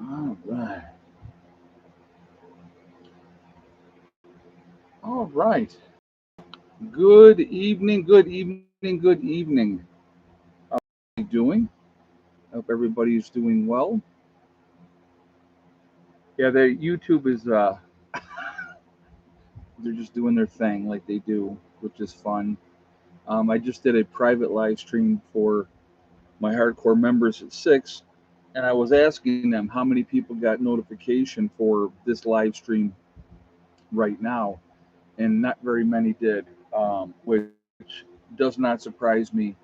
All right. All right. Good evening. Good evening. Good evening. How are you doing? I hope everybody's doing well. Yeah, the YouTube is they're just doing their thing like they do, which is fun. I just did a private live stream for my hardcore members at 6, and I was asking them how many people got notification for this live stream right now, and not very many did, which does not surprise me,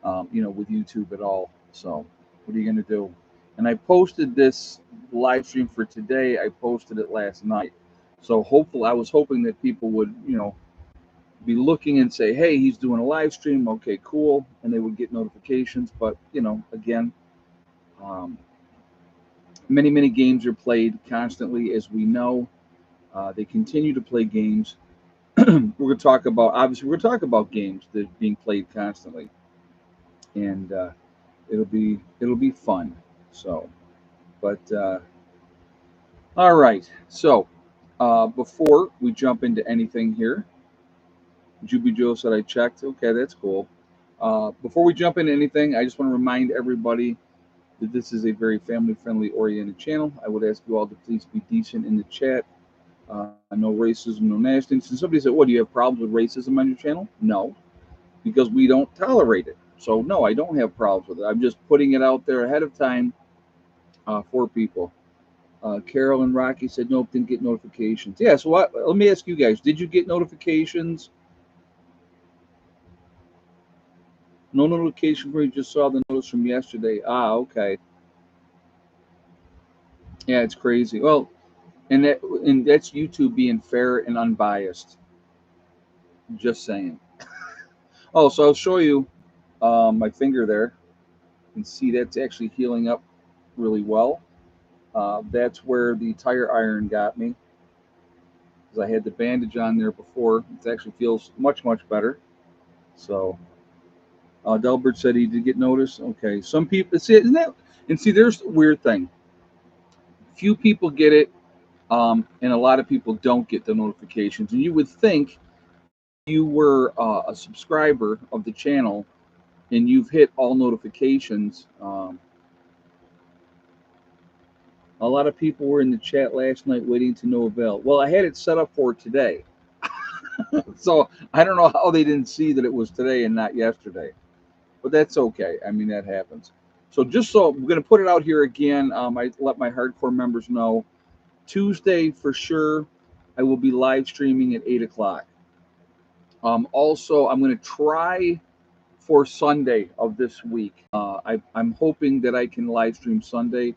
with YouTube at all. So, what are you going to do? And I posted this live stream for today. I posted it last night. So, hopefully, I was hoping that people would, be looking and say, hey, he's doing a live stream. Okay, cool. And they would get notifications. But, again, um, many, many games are played constantly, as we know. They continue to play games. We're going to talk about, obviously, we're going to talk about games that are being played constantly. And it'll be fun. So, but all right. So, before we jump into anything here, Juby Joe said I checked. Okay, that's cool. Before we jump into anything, I just want to remind everybody that this is a very family-friendly oriented channel. I would ask you all to please be decent in the chat. No racism, no nastiness. And somebody said, "What? Do you have problems with racism on your channel?" No, because we don't tolerate it. So no, I don't have problems with it. I'm just putting it out there ahead of time for people. Carol and Rocky said nope, didn't get notifications. Yeah, so let me ask you guys: did you get notifications? No notification where you just saw the notice from yesterday. Ah, okay. Yeah, it's crazy. Well, and that's YouTube being fair and unbiased. Just saying. Oh, so I'll show you my finger there. You can see that's actually healing up really well. That's where the tire iron got me, because I had the bandage on there before. It actually feels much, much better. So Delbert said he did get notice. Okay, some people see, isn't that? And see, there's the weird thing. Few people get it, and a lot of people don't get the notifications. And you would think if you were a subscriber of the channel and you've hit all notifications. A lot of people were in the chat last night waiting to no avail. Well, I had it set up for today, so I don't know how they didn't see that it was today and not yesterday. But that's okay. I mean, that happens. So just so we're going to put it out here again, I let my hardcore members know Tuesday for sure. I will be live streaming at 8 o'clock. Also, I'm going to try for Sunday of this week. I'm hoping that I can live stream Sunday.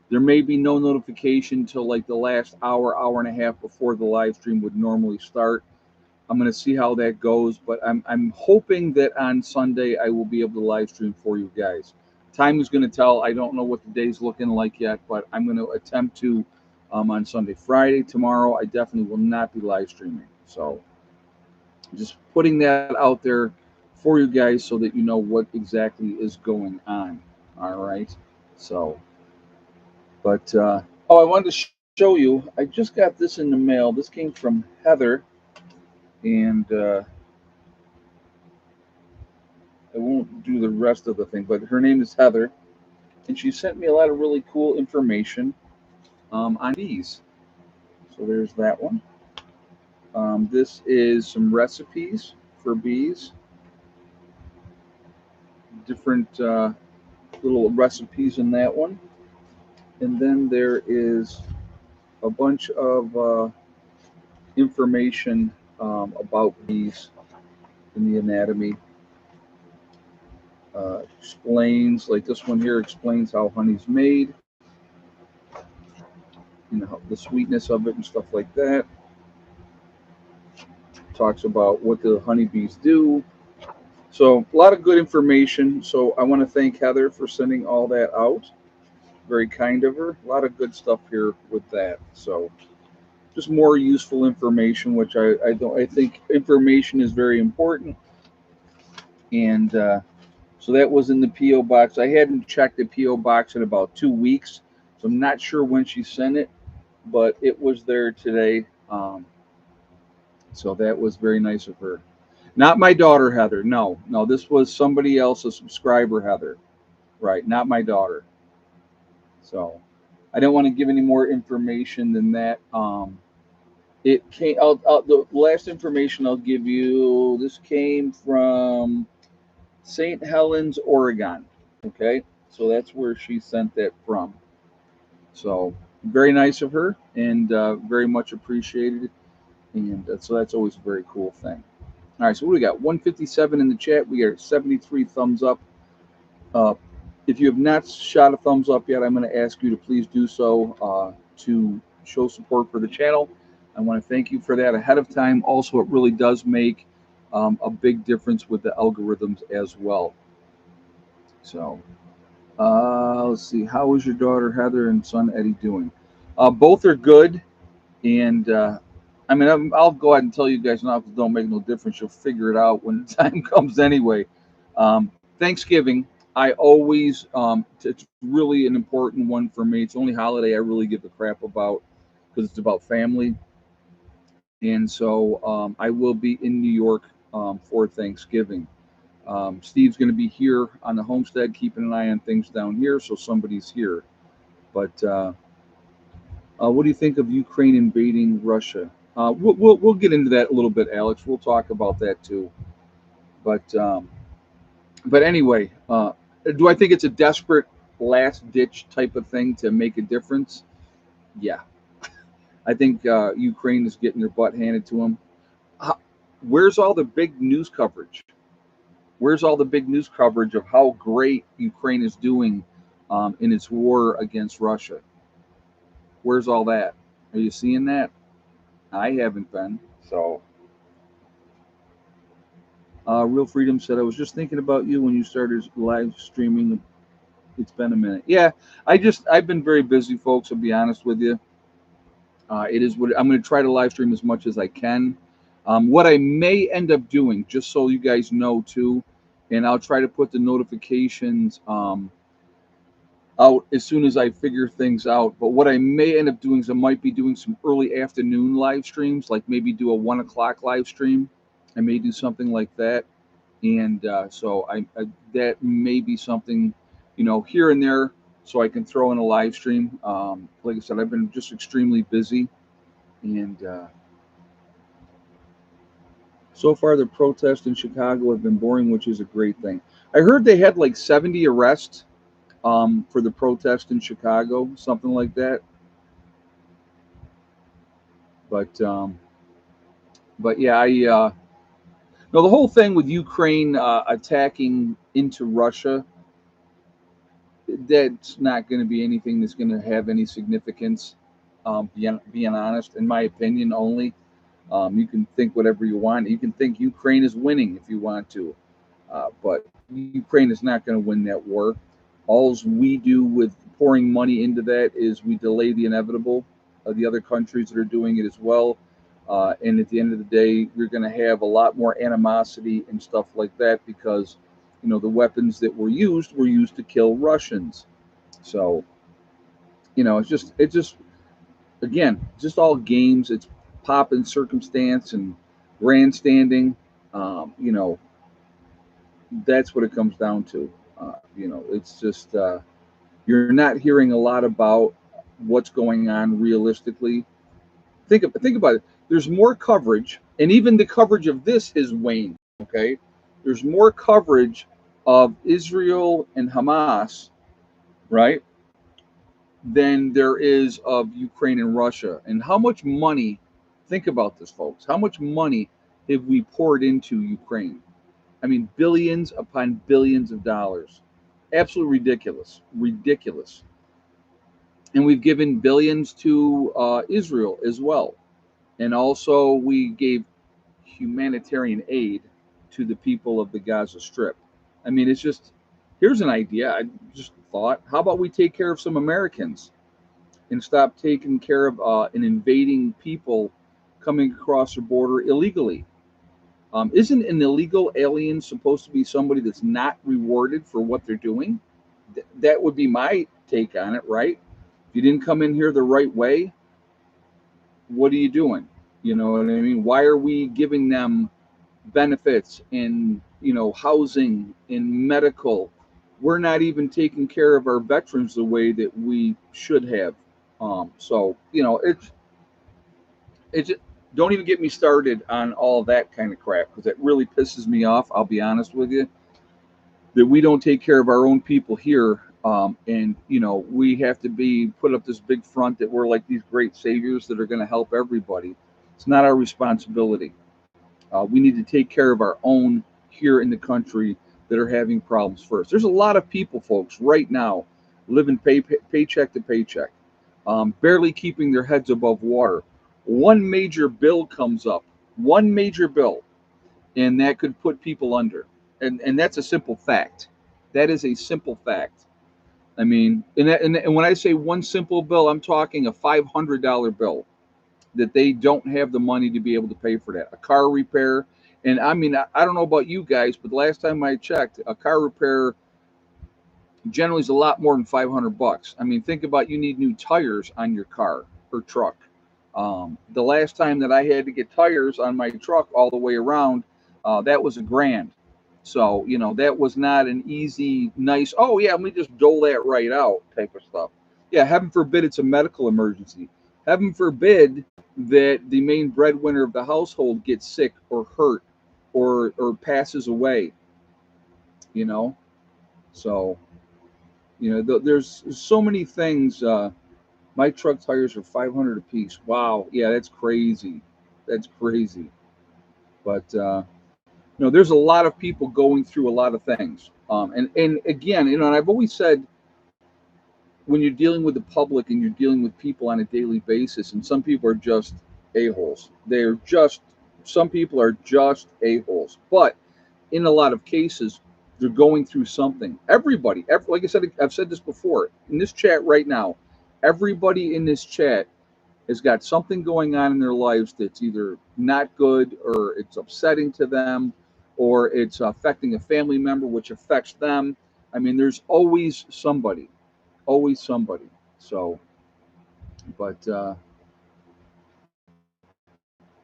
There may be no notification till like the last hour, hour and a half before the live stream would normally start. I'm going to see how that goes, but I'm hoping that on Sunday I will be able to live stream for you guys. Time is going to tell. I don't know what the day's looking like yet, but I'm going to attempt to on Sunday. Friday, tomorrow, I definitely will not be live streaming. So just putting that out there for you guys so that you know what exactly is going on. All right. So, but oh, I wanted to show you. I just got this in the mail. This came from Heather, and I won't do the rest of the thing, but her name is Heather, and she sent me a lot of really cool information on bees. So there's that one. This is some recipes for bees, different little recipes in that one. And then there is a bunch of information about bees in the anatomy. Explains, like this one here, explains how honey's made, the sweetness of it and stuff like that. Talks about what the honeybees do. So a lot of good information. So I want to thank Heather for sending all that out. Very kind of her. A lot of good stuff here with that. So just more useful information, which I don't. I think information is very important. And so that was in the PO box. I hadn't checked the PO box in about 2 weeks, So I'm not sure when she sent it, but it was there today. So that was very nice of her. Not my daughter, Heather. No, no, this was somebody else, a subscriber, Heather. Right, not my daughter. So I don't want to give any more information than that. It came. The last information I'll give you. This came from St. Helens, Oregon. Okay, so that's where she sent that from. So very nice of her, and very much appreciated. And so that's always a very cool thing. All right, so what do we got? 157 in the chat. We got 73 thumbs up. Uh, if you have not shot a thumbs up yet, I'm going to ask you to please do so to show support for the channel. I want to thank you for that ahead of time. Also, it really does make a big difference with the algorithms as well. So, let's see. How is your daughter Heather and son Eddie doing? Both are good, and I mean, I'll go ahead and tell you guys now, if it don't make no difference. You'll figure it out when the time comes anyway. Thanksgiving, I always, it's really an important one for me. It's the only holiday I really give a crap about because it's about family. And so I will be in New York for Thanksgiving. Steve's going to be here on the homestead, keeping an eye on things down here, so somebody's here. But what do you think of Ukraine invading Russia? We'll get into that a little bit, Alex. We'll talk about that too. But anyway, do I think it's a desperate last ditch type of thing to make a difference? Yeah, I think Ukraine is getting their butt handed to them. How, where's all the big news coverage? Where's all the big news coverage of how great Ukraine is doing in its war against Russia? Where's all that? Are you seeing that? I haven't been. So, Real Freedom said, I was just thinking about you when you started live streaming. It's been a minute. Yeah, I've been very busy, folks. I'll be honest with you. It is what I'm going to try to live stream as much as I can. What I may end up doing, just so you guys know too, and I'll try to put the notifications out as soon as I figure things out. But what I may end up doing is I might be doing some early afternoon live streams, like maybe do a 1 o'clock live stream. I may do something like that, and so that may be something, here and there, so I can throw in a live stream. Like I said, I've been just extremely busy, and so far the protests in Chicago have been boring, which is a great thing. I heard they had like 70 arrests for the protest in Chicago, something like that. But yeah, no, the whole thing with Ukraine attacking into Russia, that's not going to be anything that's going to have any significance. Being honest, in my opinion, only. You can think whatever you want. You can think Ukraine is winning if you want to, but Ukraine is not going to win that war. All we do with pouring money into that is we delay the inevitable of the other countries that are doing it as well. And at the end of the day, you're going to have a lot more animosity and stuff like that because, the weapons that were used to kill Russians. So, it's just again, just all games. It's pop and circumstance and grandstanding. That's what it comes down to. It's just you're not hearing a lot about what's going on realistically. Think about it. There's more coverage, and even the coverage of this has waned. Okay, there's more coverage of Israel and Hamas, right, than there is of Ukraine and Russia. And how much money? Think about this, folks. How much money have we poured into Ukraine? I mean, billions upon billions of dollars. Absolutely ridiculous. Ridiculous. And we've given billions to Israel as well. And also, we gave humanitarian aid to the people of the Gaza Strip. I mean, it's just, here's an idea. I just thought, how about we take care of some Americans and stop taking care of and invading people coming across the border illegally? Isn't an illegal alien supposed to be somebody that's not rewarded for what they're doing? That would be my take on it, right? If you didn't come in here the right way, what are you doing? You know what I mean? Why are we giving them benefits in, housing, in medical? We're not even taking care of our veterans the way that we should have. So it's don't even get me started on all that kind of crap, because it really pisses me off. I'll be honest with you, that we don't take care of our own people here. And we have to be put up this big front that we're like these great saviors that are going to help everybody. It's not our responsibility. We need to take care of our own here in the country that are having problems first. There's a lot of people, folks, right now living paycheck to paycheck, barely keeping their heads above water. One major bill comes up, one major bill, and that could put people under. And that's a simple fact. That is a simple fact. I mean, and when I say one simple bill, I'm talking a $500 bill that they don't have the money to be able to pay for that. A car repair. And I mean, I don't know about you guys, but the last time I checked, a car repair generally is a lot more than $500. I mean, think about, you need new tires on your car or truck. The last time that I had to get tires on my truck all the way around, that was $1,000. So, that was not an easy, nice, oh yeah, let me just dole that right out type of stuff. Yeah, heaven forbid it's a medical emergency. Heaven forbid that the main breadwinner of the household gets sick or hurt or passes away, you know. So, there's so many things. My truck tires are 500 a piece. Wow, yeah, that's crazy. That's crazy. But there's a lot of people going through a lot of things. And again, and I've always said, when you're dealing with the public and you're dealing with people on a daily basis, and some people are just a-holes. Some people are just a-holes. But in a lot of cases, they're going through something. Like I said, I've said this before, in this chat right now, everybody in this chat has got something going on in their lives that's either not good, or it's upsetting to them, or it's affecting a family member, which affects them. I mean, there's always somebody, always somebody. So, but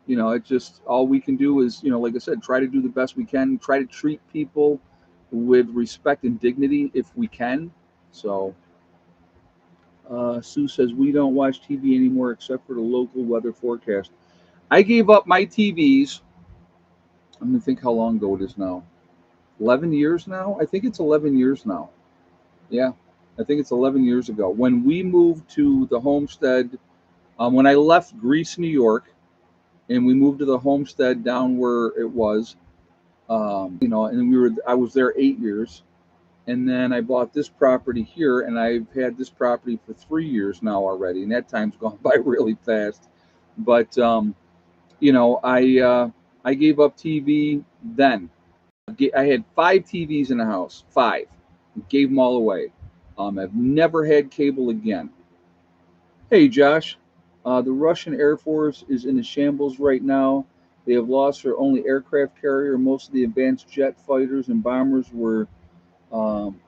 it's just, all we can do is, like I said, try to do the best we can, try to treat people with respect and dignity if we can. So, Sue says, we don't watch TV anymore except for the local weather forecast. I gave up my TVs. I'm going to think how long ago it is now. 11 years now? I think it's 11 years now. Yeah, I think it's 11 years ago. When we moved to the homestead, when I left Greece, New York, and we moved to the homestead down where it was, and I was there 8 years. And then I bought this property here, and I've had this property for 3 years now already, and that time's gone by really fast. But I gave up TV then. I had 5 TVs in the house, 5. Gave them all away. I've never had cable again. Hey, Josh, the Russian Air Force is in a shambles right now. They have lost their only aircraft carrier. Most of the advanced jet fighters and bombers were um,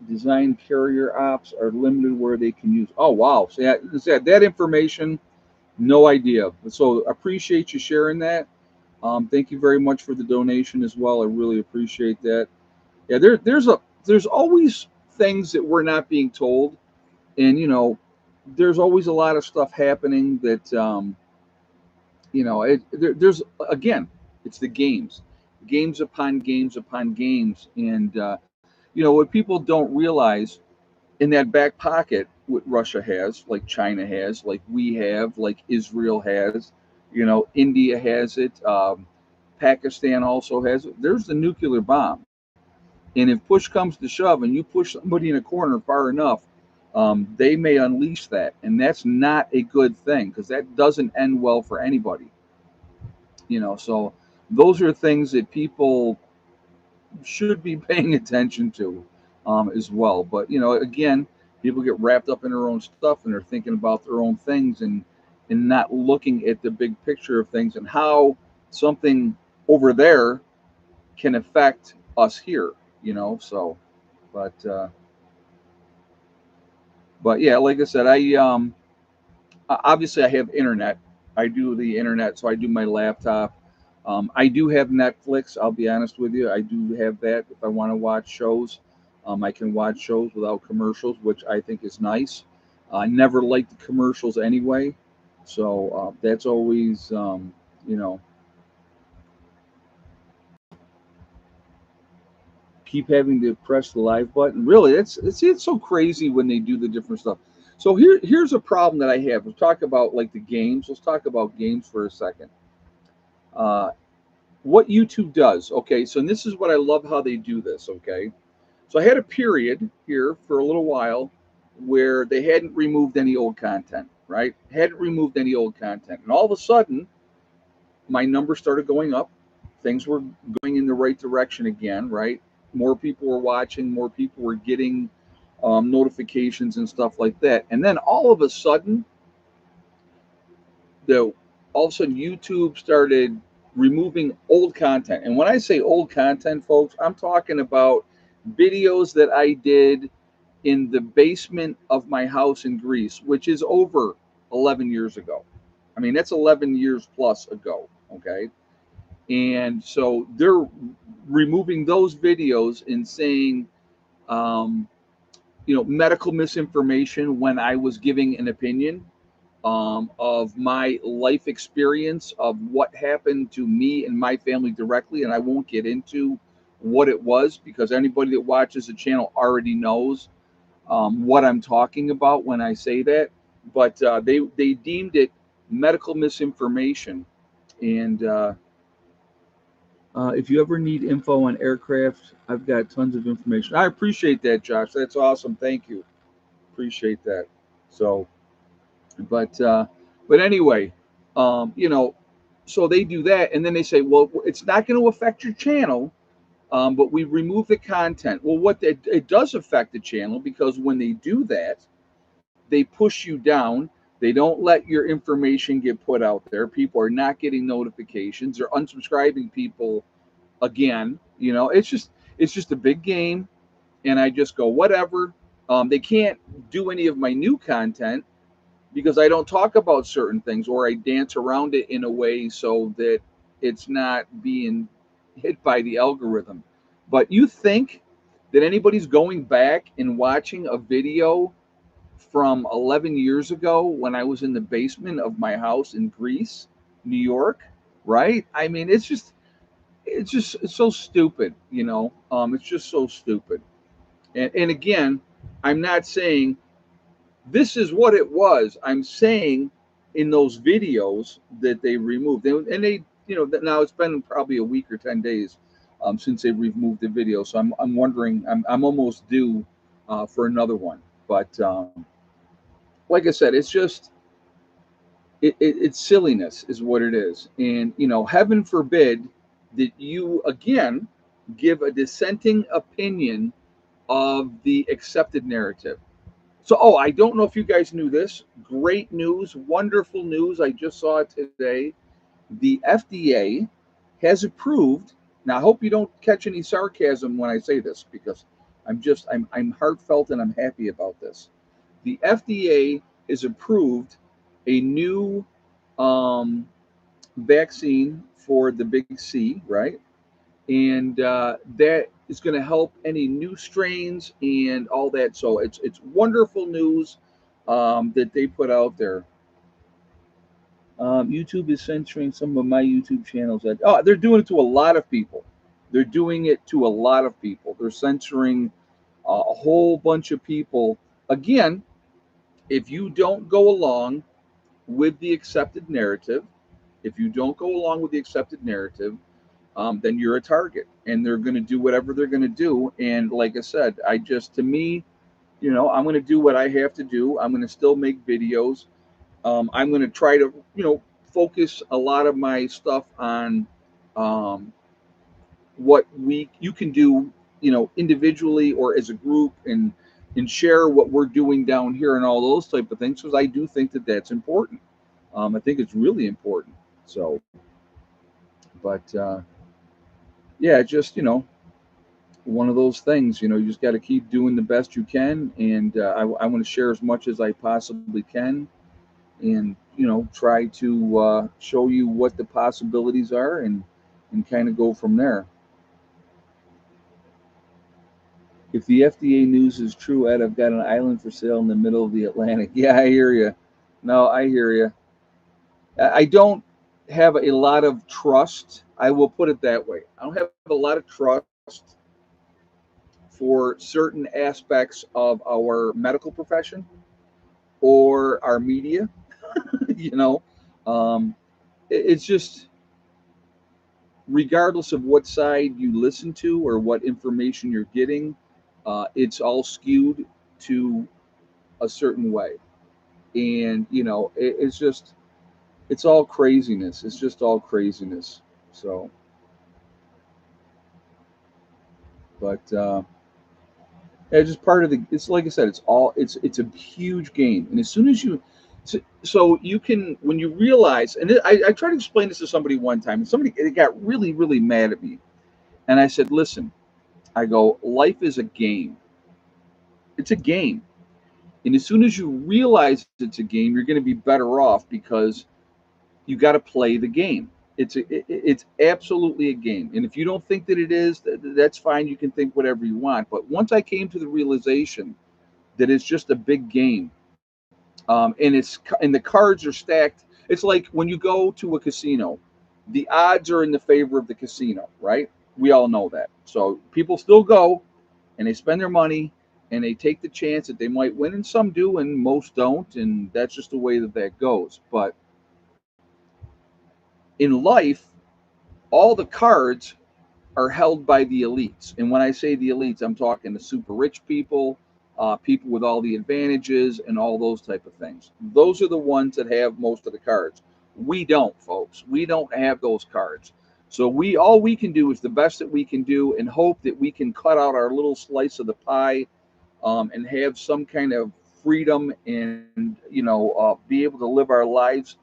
designed. Carrier ops are limited where they can use. Oh, wow. So that information, no idea. So appreciate you sharing that. Thank you very much for the donation as well. I really appreciate that. Yeah, there's always things that we're not being told, and there's always a lot of stuff happening that there's, again, it's the games upon games upon games, and what people don't realize, in that back pocket, what Russia has, like China has, like we have, like Israel has, India has it, Pakistan also has it. There's the nuclear bomb. And if push comes to shove and you push somebody in a corner far enough, they may unleash that. And that's not a good thing, because that doesn't end well for anybody. So those are things that people should be paying attention to, as well. But again, people get wrapped up in their own stuff, and they're thinking about their own things, and not looking at the big picture of things, and how something over there can affect us here. So, but But yeah, like I said, obviously I have internet. I do the internet, so I do my laptop. I do have Netflix. I'll be honest with you, I do have that. If I want to watch shows, I can watch shows without commercials, which I think is nice. I never liked the commercials anyway, so that's always you know keep having to press the live button. Really, it's so crazy when they do the different stuff. So here's a problem that I have. Let's talk about like the games. Let's talk about games for a second. Uh, what YouTube does, okay? So this is what I love how they do this, okay? So I had a period here for a little while where they hadn't removed any old content, right? Hadn't removed any old content, and all of a sudden my numbers started going up. Things were going in the right direction again, right? More people were watching, more people were getting notifications and stuff like that. And then all of a sudden, the all of a sudden YouTube started removing old content. And when I say old content, folks, I'm talking about videos that I did in the basement of my house in Greece, which is over 11 years ago. I mean, that's 11 years plus ago, okay? And so they're removing those videos and saying, um, medical misinformation when I was giving an opinion of my life experience of what happened to me and my family directly. And I won't get into what it was because anybody that watches the channel already knows what I'm talking about when I say that. But they deemed it medical misinformation. And if you ever need info on aircraft, I've got tons of information. I appreciate that, Josh. That's awesome. Thank you. Appreciate that. So, but anyway, so they do that, and then they say, well, it's not going to affect your channel, but we remove the content. Well, it does affect the channel because when they do that, they push you down. They don't let your information get put out there. People are not getting notifications. They're unsubscribing people again. It's just a big game, and I just go whatever. They can't do any of my new content because I don't talk about certain things or I dance around it in a way so that it's not being hit by the algorithm. But you think that anybody's going back and watching a video from 11 years ago when I was in the basement of my house in Greece, New York, right? I mean, it's so stupid, it's just so stupid. And again, I'm not saying this is what it was. I'm saying in those videos that they removed, and they, now it's been probably a week or 10 days since they removed the video. So I'm wondering, I'm almost due for another one. But like I said, it's just it's silliness is what it is, and heaven forbid that you again give a dissenting opinion of the accepted narrative. So, I don't know if you guys knew this. Great news, wonderful news. I just saw it today. The FDA has approved. Now, I hope you don't catch any sarcasm when I say this because I'm heartfelt and I'm happy about this. The FDA has approved a new um, vaccine for the big C, right? And that is going to help any new strains and all that. So it's wonderful news that they put out there. YouTube is censoring some of my YouTube channels. They're doing it to a lot of people. They're doing it to a lot of people. They're censoring a whole bunch of people. Again, if you don't go along with the accepted narrative, if you don't go along with the accepted narrative, then you're a target, and they're going to do whatever they're going to do. And like I said, to me, I'm going to do what I have to do. I'm going to still make videos. I'm going to try to, focus a lot of my stuff on um, what you can do, individually or as a group, and share what we're doing down here and all those type of things because I do think that that's important. I think it's really important. So, but yeah, just one of those things. You just got to keep doing the best you can, and I want to share as much as I possibly can, and try to show you what the possibilities are, and kind of go from there. If the FDA news is true, Ed, I've got an island for sale in the middle of the Atlantic. Yeah, I hear you. No, I hear you. I don't have a lot of trust. I will put it that way. I don't have a lot of trust for certain aspects of our medical profession or our media. you know, um, it's just regardless of what side you listen to or what information you're getting, it's all skewed to a certain way. And it's just it's all craziness. It's just all craziness. So, but it's just part of the. It's like I said. It's a huge game, and as soon as you, so you can when you realize, and I tried to explain this to somebody one time, and somebody it got really mad at me, and I said, listen, I go, life is a game. It's a game, and as soon as you realize it's a game, you're going to be better off because you got to play the game. It's absolutely a game, and if you don't think that it is, that's fine. You can think whatever you want. But once I came to the realization that it's just a big game, and the cards are stacked. It's like when you go to a casino, the odds are in the favor of the casino, right? We all know that. So people still go and they spend their money and they take the chance that they might win, and some do, and most don't, and that's just the way that goes. But in life, all the cards are held by the elites. And when I say the elites, I'm talking the super rich people, people with all the advantages, and all those type of things. Those are the ones that have most of the cards. We don't, folks. We don't have those cards. So we all we can do is the best that we can do, and hope that we can cut out our little slice of the pie, and have some kind of freedom, and be able to live our lives.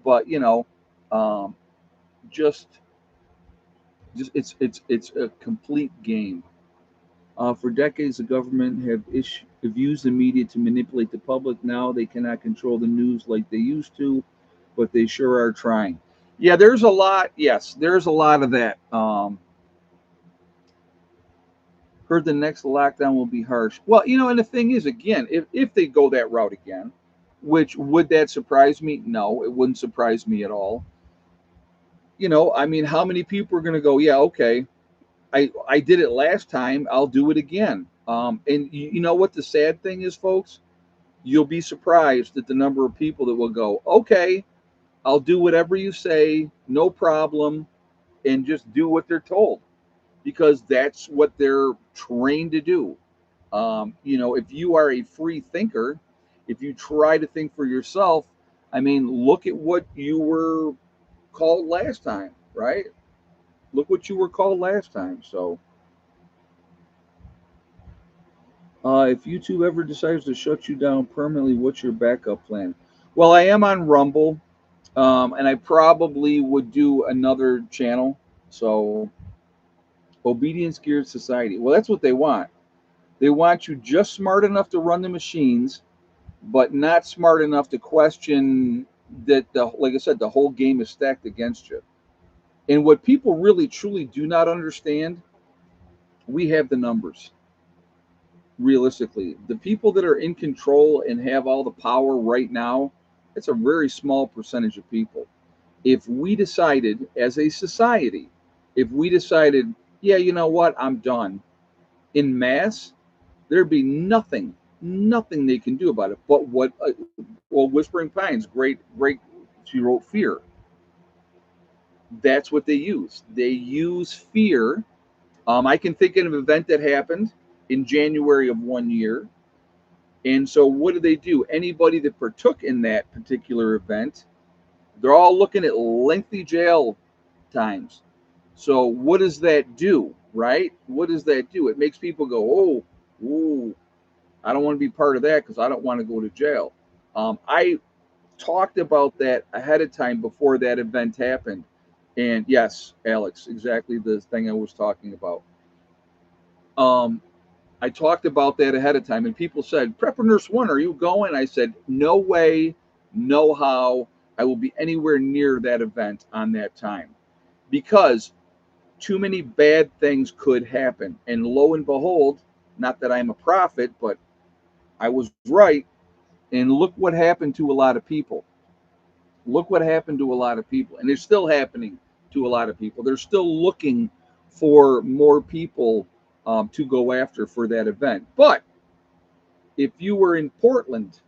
But um, just it's a complete game. For decades, the government have used the media to manipulate the public. Now they cannot control the news like they used to, but they sure are trying. Yeah, there's a lot. Yes, there's a lot of that. Heard the next lockdown will be harsh. Well, and the thing is, again, if they go that route again, which would that surprise me? No, it wouldn't surprise me at all. I mean, how many people are going to go? Yeah, okay, I did it last time. I'll do it again. And you know what the sad thing is, folks? You'll be surprised at the number of people that will go, okay, I'll do whatever you say, no problem, and just do what they're told because that's what they're trained to do. If you are a free thinker, if you try to think for yourself, I mean, look at what you were called last time, right? Look what you were called last time. So, if YouTube ever decides to shut you down permanently, what's your backup plan? Well, I am on Rumble, and I probably would do another channel. So, obedience geared society. Well, that's what they want. They want you just smart enough to run the machines, but not smart enough to question that like I said, the whole game is stacked against you. And what people really truly do not understand, we have the numbers. Realistically, the people that are in control and have all the power right now, it's a very small percentage of people. If we decided as a society, if we decided, yeah, you know what, I'm done in mass, there'd be nothing they can do about it. But well, Whispering Pines, great, she wrote fear. That's what they use. They use fear. I can think of an event that happened in January of one year. And so, what do they do? Anybody that partook in that particular event, they're all looking at lengthy jail times. So, what does that do, right? What does that do? It makes people go, oh, ooh, I don't want to be part of that because I don't want to go to jail. I talked about that ahead of time before that event happened. And yes, Alex, exactly the thing I was talking about. Um, I talked about that ahead of time, and people said, Prepper Nurse One, are you going? I said, no way, no how. I will be anywhere near that event on that time because too many bad things could happen. And lo and behold, not that I'm a prophet, but I was right. And look what happened to a lot of people. Look what happened to a lot of people. And it's still happening to a lot of people. They're still looking for more people to go after for that event. But if you were in Portland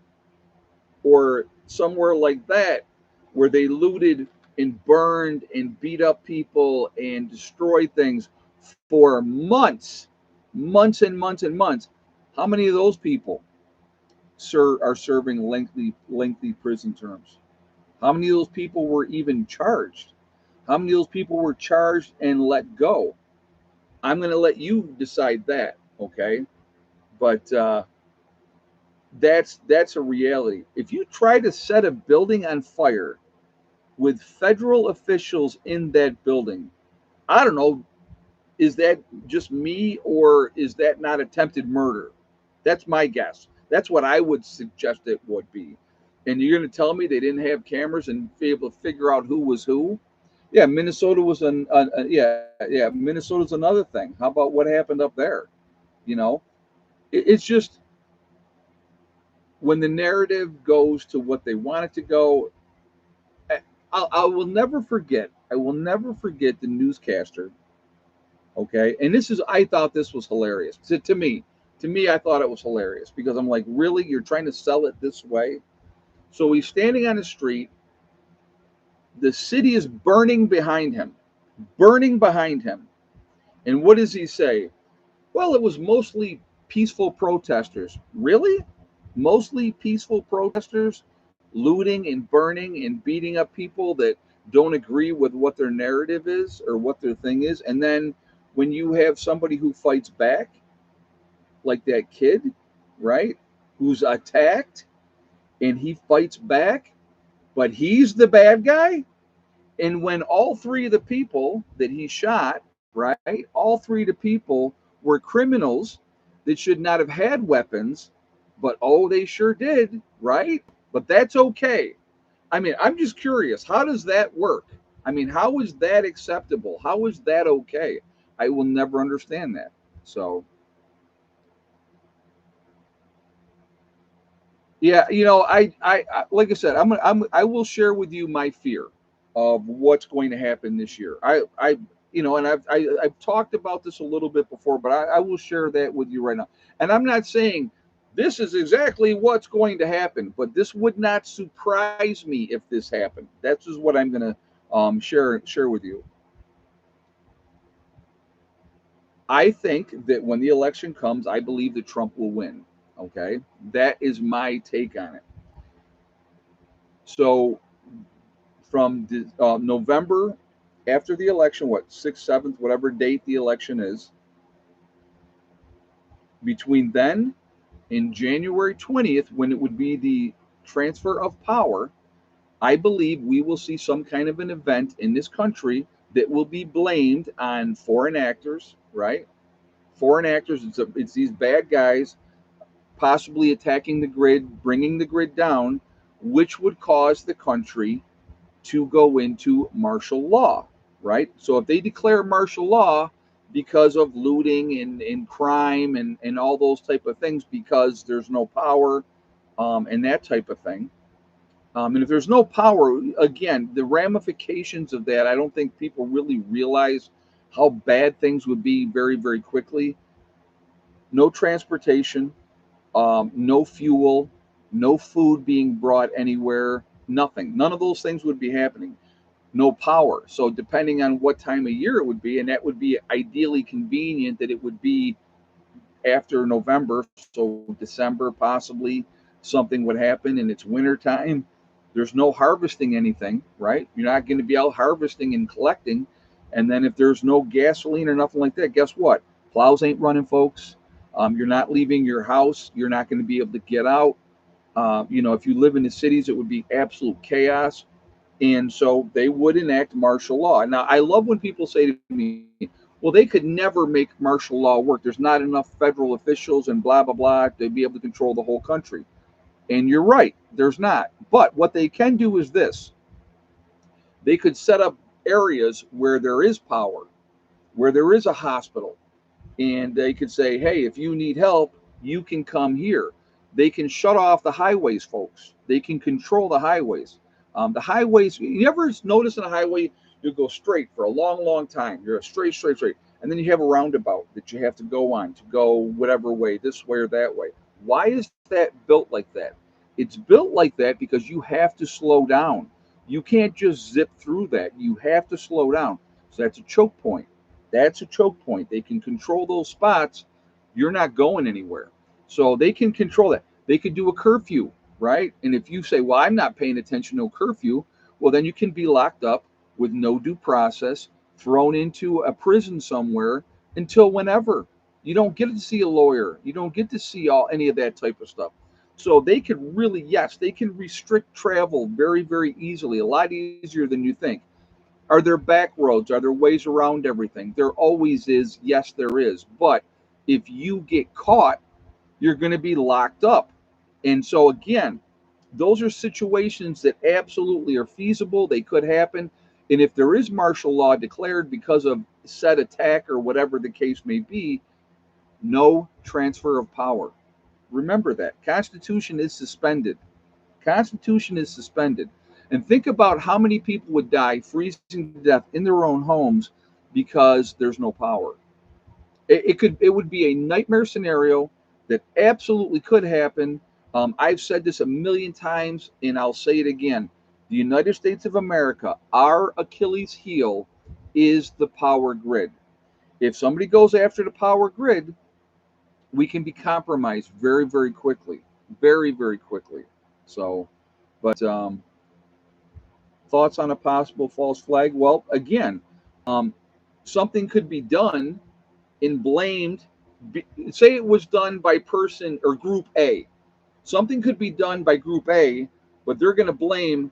or somewhere like that, where they looted and burned and beat up people and destroyed things for months, months and months and months, how many of those people are serving lengthy prison terms? How many of those people were even charged? How many of those people were charged and let go? I'm going to let you decide that, okay? But that's a reality. If you try to set a building on fire with federal officials in that building, I don't know, is that just me or is that not attempted murder? That's my guess. That's what I would suggest it would be. And you're going to tell me they didn't have cameras and be able to figure out who was who? Yeah, Minnesota was yeah, Minnesota's another thing. How about what happened up there? You know, it's just when the narrative goes to what they want it to go. I will never forget. I will never forget the newscaster. Okay, and this is I thought this was hilarious to me I thought it was hilarious because I'm like, really, you're trying to sell it this way? So he's standing on the street. The city is burning behind him. And what does he say? Well, it was mostly peaceful protesters. Really? Mostly peaceful protesters looting and burning and beating up people that don't agree with what their narrative is or what their thing is. And then when you have somebody who fights back, like that kid, right, who's attacked and he fights back, but he's the bad guy. And when all three of the people that he shot, right, all three of the people were criminals that should not have had weapons, but oh, they sure did, right? But that's okay. I mean, I'm just curious, how does that work? I mean, how is that acceptable? How is that okay? I will never understand that. So, yeah, I like I said, I will share with you my fear of what's going to happen this year. And I've talked about this a little bit before, but I will share that with you right now. And I'm not saying this is exactly what's going to happen, but this would not surprise me if this happened. That's just what I'm going to share with you. I think that when the election comes, I believe that Trump will win. Okay, that is my take on it. So from November after the election, what, 6th, 7th, whatever date the election is, between then and January 20th, when it would be the transfer of power, I believe we will see some kind of an event in this country that will be blamed on foreign actors, right? Foreign actors, it's these bad guys possibly attacking the grid, bringing the grid down, which would cause the country to go into martial law, right? So if they declare martial law because of looting and crime and all those type of things because there's no power and that type of thing. And if there's no power, again, the ramifications of that, I don't think people really realize how bad things would be very, very quickly. No transportation, no fuel, no food being brought anywhere, nothing. None of those things would be happening. No power. So depending on what time of year it would be, and that would be ideally convenient that it would be after November, so December possibly something would happen and it's winter time. There's no harvesting anything, right? You're not going to be out harvesting and collecting. And then if there's no gasoline or nothing like that, guess what? Plows ain't running, folks. You're not leaving your house. You're not going to be able to get out. If you live in the cities, it would be absolute chaos. And so they would enact martial law. Now, I love when people say to me, Well, they could never make martial law work. There's not enough federal officials and blah, blah, blah to be able to control the whole country. And you're right, there's not. But what they can do is this: they could set up areas where there is power, where there is a hospital, and they could say, hey, if you need help, you can come here. They can shut off the highways, folks. They can control the highways. The highways, you ever notice in a highway, you go straight for a long, long time. You're a straight, straight, straight. And then you have a roundabout that you have to go on to go whatever way, this way or that way. Why is that built like that? It's built like that because you have to slow down. You can't just zip through that. You have to slow down. So that's a choke point. That's a choke point. They can control those spots. You're not going anywhere. So they can control that. They could do a curfew, right? And if you say, well, I'm not paying attention, no curfew, well, then you can be locked up with no due process, thrown into a prison somewhere until whenever. You don't get to see a lawyer. You don't get to see all any of that type of stuff. So they could really, yes, they can restrict travel very, very easily, a lot easier than you think. Are there back roads? Are there ways around everything? There always is. Yes, there is. But if you get caught, you're going to be locked up. And so, again, those are situations that absolutely are feasible. They could happen. And if there is martial law declared because of said attack or whatever the case may be, no transfer of power. Remember that. Constitution is suspended. Constitution is suspended. And think about how many people would die freezing to death in their own homes because there's no power. It would be a nightmare scenario that absolutely could happen. I've said this a million times, and I'll say it again. The United States of America, our Achilles heel is the power grid. If somebody goes after the power grid, we can be compromised very, very quickly, very, very quickly. So, but thoughts on a possible false flag? Well, again, um, something could be done and blamed. Say it was done by person or group A. Something could be done by group A, but they're going to blame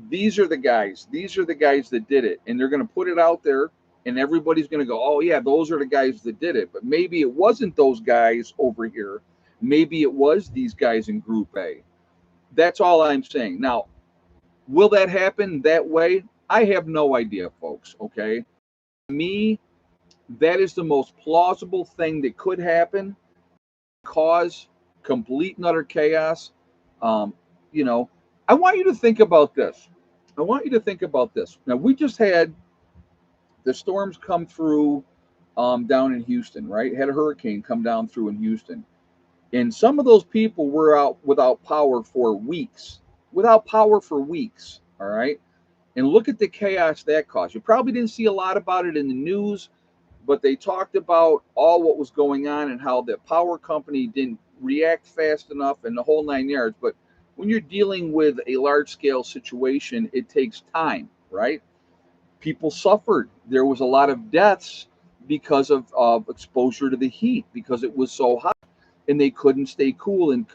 these are the guys. These are the guys that did it. And they're going to put it out there, and everybody's going to go, oh, yeah, those are the guys that did it. But maybe it wasn't those guys over here. Maybe it was these guys in group A. That's all I'm saying. Now, will that happen that way? I have no idea, folks. Okay. Me, that is the most plausible thing that could happen, cause complete and utter chaos. Um, you know, I want you to think about this. I want you to think about this. Now, we just had the storms come through down in Houston, right? Had a hurricane come down through in Houston. And some of those people were out without power for weeks, without power for weeks. All right. And look at the chaos that caused. You probably didn't see a lot about it in the news, but they talked about all what was going on and how the power company didn't react fast enough and the whole 9 yards. But when you're dealing with a large scale situation, it takes time, right? People suffered. There was a lot of deaths because of exposure to the heat because it was so hot and they couldn't stay cool and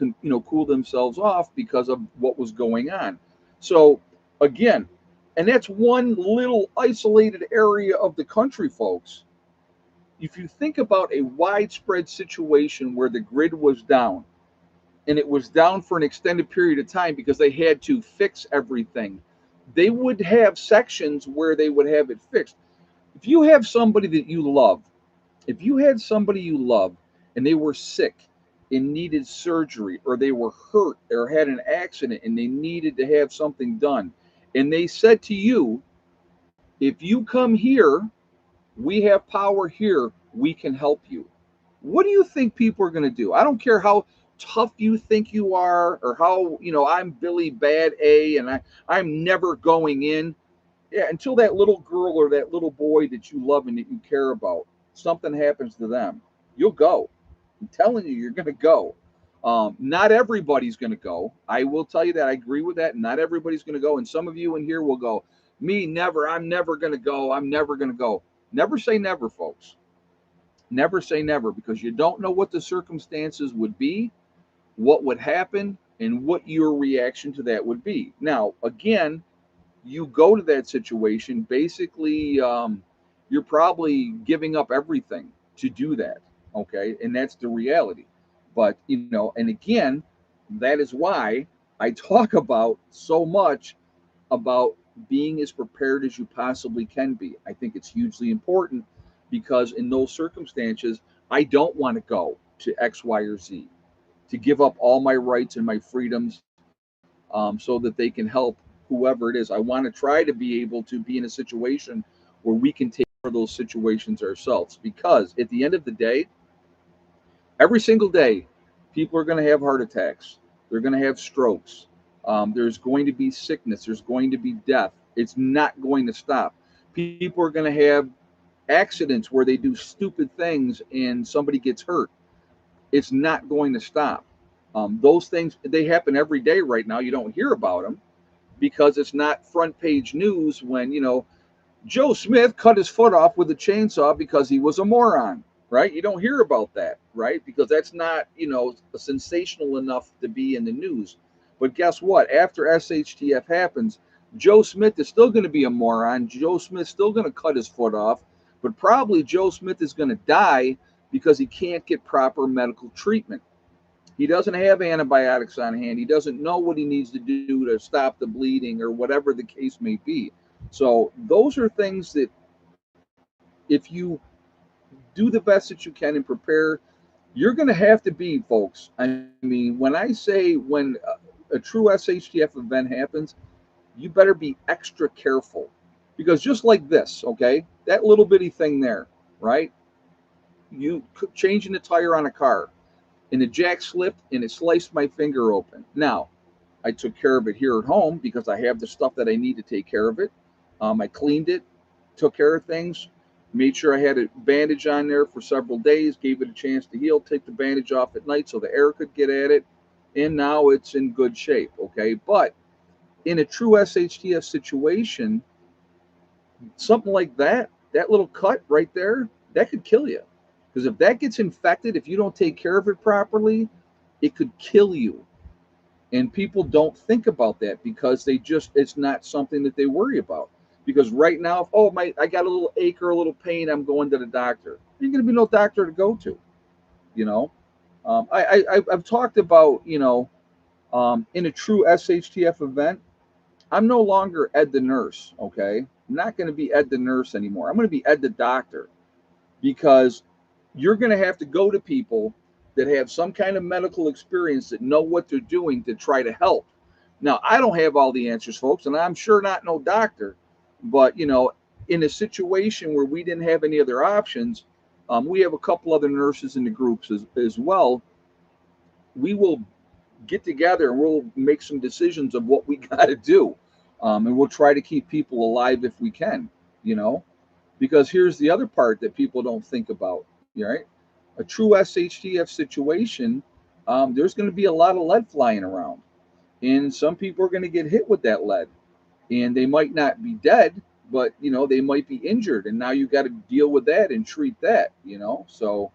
cool themselves off because of what was going on. So again, and that's one little isolated area of the country, folks. If you think about a widespread situation where the grid was down and it was down for an extended period of time because they had to fix everything, they would have sections where they would have it fixed. If you have somebody that you love, if you had somebody you love and they were sick and needed surgery, or they were hurt or had an accident and they needed to have something done, and they said to you, if you come here, we have power here, we can help you. What do you think people are going to do? I don't care how tough you think you are or how, I'm Billy Bad A and I'm never going in. Yeah, until that little girl or that little boy that you love and that you care about, something happens to them, you'll go. I'm telling you, you're going to go. Not everybody's going to go. I will tell you that. I agree with that. Not everybody's going to go. And some of you in here will go, me, never. I'm never going to go. I'm never going to go. Never say never, folks. Never say never, because you don't know what the circumstances would be, what would happen, and what your reaction to that would be. Now, again, you go to that situation basically you're probably giving up everything to do that. Okay. And that's the reality. But, and again, that is why I talk about so much about being as prepared as you possibly can be. I think it's hugely important because in those circumstances, I don't want to go to X, Y, or Z to give up all my rights and my freedoms so that they can help whoever it is. I want to try to be able to be in a situation where we can take care of those situations ourselves because at the end of the day, every single day, people are going to have heart attacks. They're going to have strokes. There's going to be sickness. There's going to be death. It's not going to stop. People are going to have accidents where they do stupid things and somebody gets hurt. It's not going to stop. Those things, they happen every day right now. You don't hear about them because it's not front page news when, Joe Smith cut his foot off with a chainsaw because he was a moron, right? You don't hear about that, right? Because that's not, sensational enough to be in the news. But guess what? After SHTF happens, Joe Smith is still going to be a moron. Joe Smith's still going to cut his foot off, but probably Joe Smith is going to die because he can't get proper medical treatment. He doesn't have antibiotics on hand. He doesn't know what he needs to do to stop the bleeding or whatever the case may be. So those are things that if you do the best that you can and prepare, you're going to have to be, folks. I mean, when I say when a true SHTF event happens, you better be extra careful because just like this, okay, that little bitty thing there, right? You changing the tire on a car and the jack slipped and it sliced my finger open. Now, I took care of it here at home because I have the stuff that I need to take care of it. I cleaned it, took care of things, made sure I had a bandage on there for several days, gave it a chance to heal, take the bandage off at night so the air could get at it, and now it's in good shape. Okay, but in a true SHTF situation, something like that, that little cut right there, that could kill you. Because if that gets infected, if you don't take care of it properly, it could kill you. And people don't think about that because it's not something that they worry about. Because right now, oh my, I got a little ache or a little pain, I'm going to the doctor. There's going to be no doctor to go to. You know, I've talked about, in a true SHTF event, I'm no longer Ed the nurse. Okay, I'm not going to be Ed the nurse anymore. I'm going to be Ed the doctor because you're going to have to go to people that have some kind of medical experience that know what they're doing to try to help. Now, I don't have all the answers, folks, and I'm sure not no doctor, but in a situation where we didn't have any other options, we have a couple other nurses in the groups as well. We will get together and we'll make some decisions of what we got to do, and we'll try to keep people alive if we can, because here's the other part that people don't think about, right? A true SHTF situation, there's going to be a lot of lead flying around, and some people are going to get hit with that lead, and they might not be dead, but they might be injured, and now you got to deal with that and treat that, So,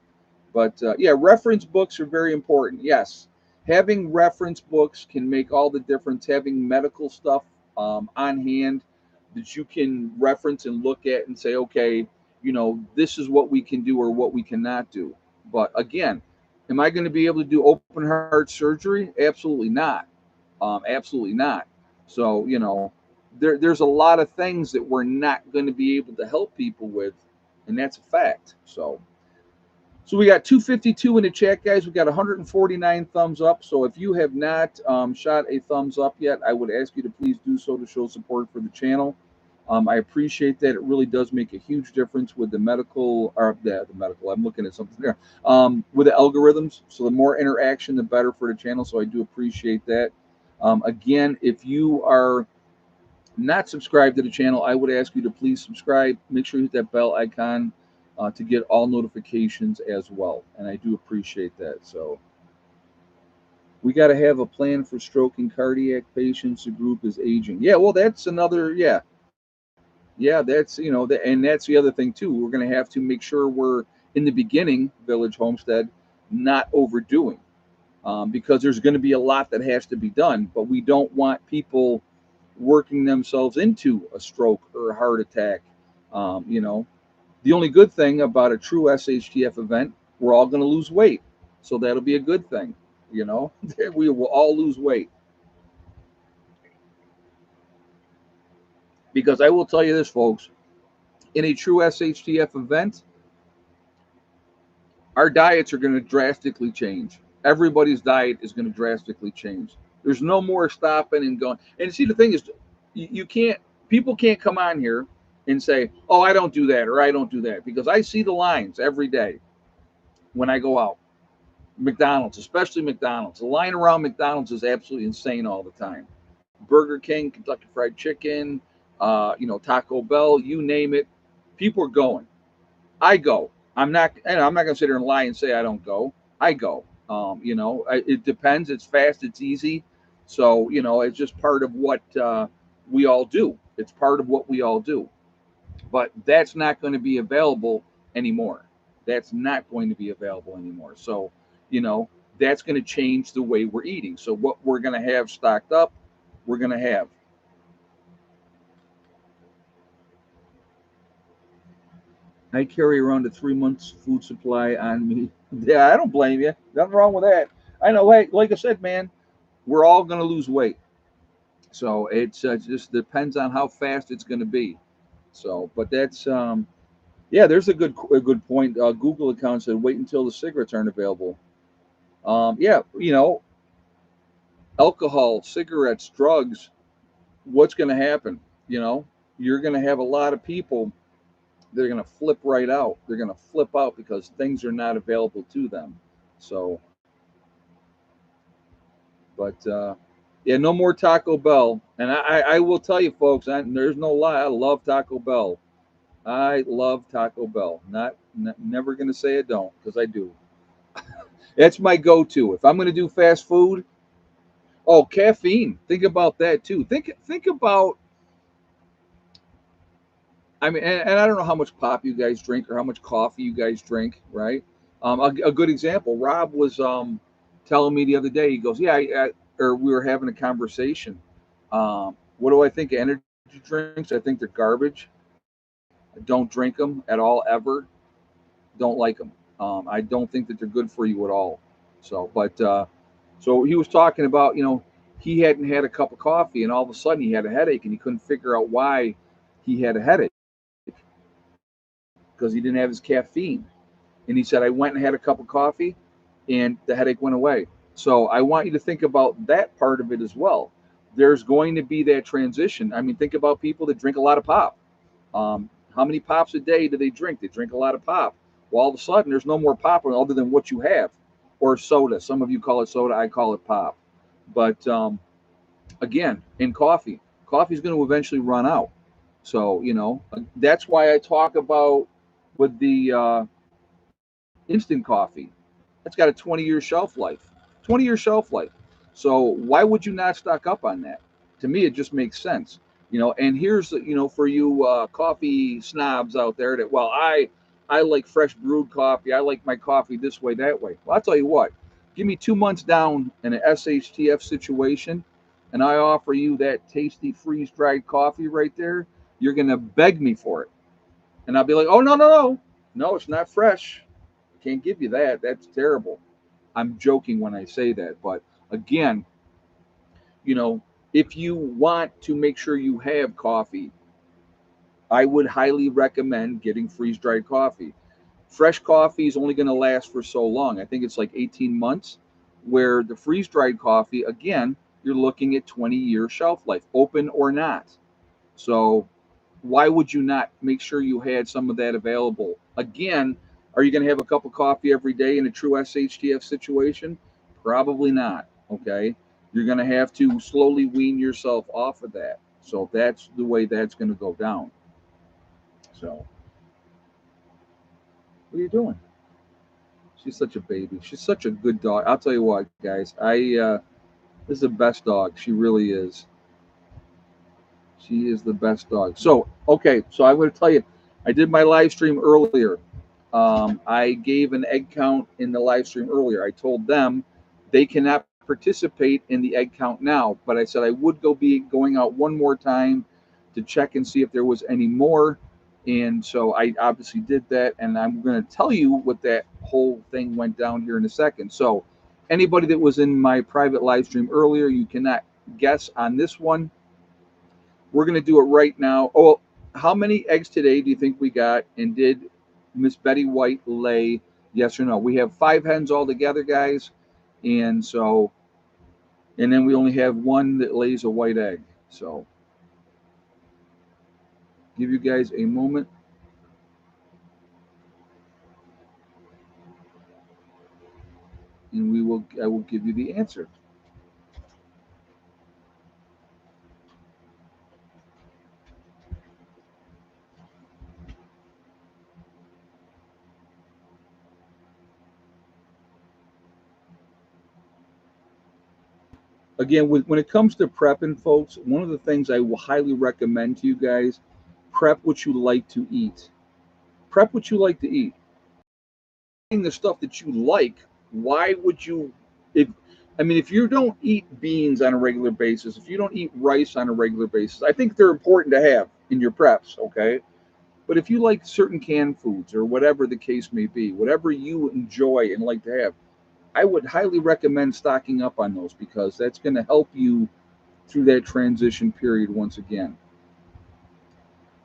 but yeah, reference books are very important. Yes, having reference books can make all the difference. Having medical stuff on hand that you can reference and look at and say, okay, this is what we can do or what we cannot do. But again, am I going to be able to do open heart surgery? Absolutely not. Absolutely not. So, there's a lot of things that we're not going to be able to help people with, and that's a fact. So we got 252 in the chat, guys. We got 149 thumbs up. So if you have not shot a thumbs up yet, I would ask you to please do so to show support for the channel. I appreciate that. It really does make a huge difference with the medical, or the medical. I'm looking at something there. With the algorithms. So the more interaction, the better for the channel. So I do appreciate that. Again, if you are not subscribed to the channel, I would ask you to please subscribe. Make sure you hit that bell icon to get all notifications as well. And I do appreciate that. So we got to have a plan for stroke and cardiac patients. The group is aging. Yeah, well, that's another, yeah, that's, and that's the other thing too. We're going to have to make sure we're in the beginning, Village Homestead, not overdoing, because there's going to be a lot that has to be done, but we don't want people working themselves into a stroke or a heart attack, The only good thing about a true SHTF event, we're all going to lose weight. So that'll be a good thing. You know, we will all lose weight. Because I will tell you this, folks, in a true SHTF event, our diets are going to drastically change. Everybody's diet is going to drastically change. There's no more stopping and going. And see, the thing is, you can't, people can't come on here and say, oh, I don't do that or I don't do that, because I see the lines every day when I go out. McDonald's, especially McDonald's. The line around McDonald's is absolutely insane all the time. Burger King, Kentucky Fried Chicken, Taco Bell, you name it. People are going. I go. I'm not going to sit here and lie and say I don't go. I go. It depends. It's fast. It's easy. So it's just part of what we all do. It's part of what we all do. But that's not going to be available anymore. That's not going to be available anymore. So you know that's going to change the way we're eating. So what we're going to have stocked up, we're going to have. I carry around a 3 months food supply on me. Yeah, I don't blame you. Nothing wrong with that. I know, like I said, man, we're all going to lose weight. So it just depends on how fast it's going to be. So, but that's yeah, there's a good point. Google account said wait until the cigarettes aren't available. Yeah, alcohol, cigarettes, drugs. What's going to happen? You know, you're going to have a lot of people. They're going to flip right out. They're going to flip out because things are not available to them. So, but yeah, no more Taco Bell. And I will tell you, folks, there's no lie. I love Taco Bell. I love Taco Bell. Never going to say I don't, because I do. That's my go-to. If I'm going to do fast food, oh, caffeine. Think about that too. Think about. I mean, and I don't know how much pop you guys drink or how much coffee you guys drink, right? A good example. Rob was telling me the other day. He goes, "Yeah," or we were having a conversation. What do I think of energy drinks? I think they're garbage. I don't drink them at all ever. Don't like them. I don't think that they're good for you at all. So, so he was talking about, he hadn't had a cup of coffee, and all of a sudden he had a headache, and he couldn't figure out why he had a headache because he didn't have his caffeine. And he said, I went and had a cup of coffee, and the headache went away. So I want you to think about that part of it as well. There's going to be that transition. I mean, think about people that drink a lot of pop. How many pops a day do they drink? They drink a lot of pop. Well, all of a sudden, there's no more pop other than what you have, or soda. Some of you call it soda. I call it pop. But again, in coffee is going to eventually run out. So that's why I talk about with the instant coffee. It's got a 20-year shelf life. 20-year shelf life. So why would you not stock up on that? To me, it just makes sense. And here's for you coffee snobs out there that, well, I like fresh brewed coffee. I like my coffee this way, that way. Well, I'll tell you what. Give me 2 months down in an SHTF situation, and I offer you that tasty freeze dried coffee right there. You're gonna beg me for it, and I'll be like, oh, no, no, no, no, it's not fresh. I can't give you that. That's terrible. I'm joking when I say that, but again, you know, if you want to make sure you have coffee, I would highly recommend getting freeze dried coffee. Fresh coffee is only going to last for so long. I think it's like 18 months, where the freeze dried coffee, again, you're looking at 20-year shelf life, open or not. So why would you not make sure you had some of that available? Again, are you going to have a cup of coffee every day in a true SHTF situation? Probably not. Okay. You're going to have to slowly wean yourself off of that. So that's the way that's going to go down. So, what are you doing? She's such a baby. She's such a good dog. I'll tell you what, guys. This is the best dog. She really is. She is the best dog. So, okay. So I'm going to tell you, I did my live stream earlier. I gave an egg count in the live stream earlier. I told them they cannot participate in the egg count now, but I said I would be going out one more time to check and see if there was any more And so I obviously did that, and I'm going to tell you what that whole thing went down here in a second. So anybody that was in my private live stream earlier, you cannot guess on this one. We're going to do it right now. Oh, how many eggs today do you think we got? And did Miss Betty White lay? Yes or no? We have 5 hens all together, guys. And so, and then we only have one that lays a white egg. So, give you guys a moment, and I will give you the answer. Again, when it comes to prepping, folks, one of the things I will highly recommend to you guys: prep what you like to eat. Prep what you like to eat. The stuff that you like, why would you? If I mean, if you don't eat beans on a regular basis, if you don't eat rice on a regular basis, I think they're important to have in your preps, okay? But if you like certain canned foods or whatever the case may be, whatever you enjoy and like to have, I would highly recommend stocking up on those because that's going to help you through that transition period once again.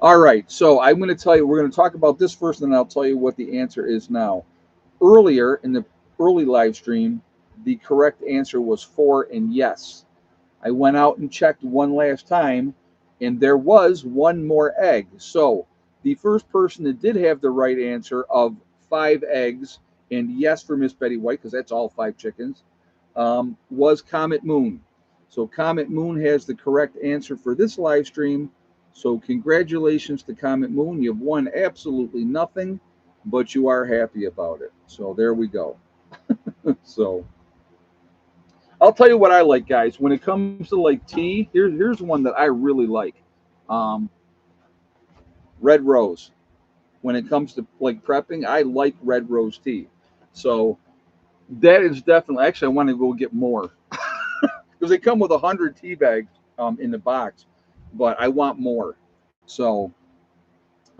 All right, so I'm going to tell you, we're going to talk about this first, and then I'll tell you what the answer is now. Earlier in the early live stream, the correct answer was 4 and yes. I went out and checked one last time, and there was one more egg. So the first person that did have the right answer of 5 eggs and yes for Miss Betty White, because that's all 5 chickens, was Comet Moon. So Comet Moon has the correct answer for this live stream. So congratulations to Comet Moon. You've won absolutely nothing, but you are happy about it. So there we go. So I'll tell you what I like, guys. When it comes to like tea, here's one that I really like. Um, Red Rose. When it comes to like prepping, I like Red Rose tea. So that is definitely. Actually, I want to go get more because they come with 100 tea bags in the box, but I want more. So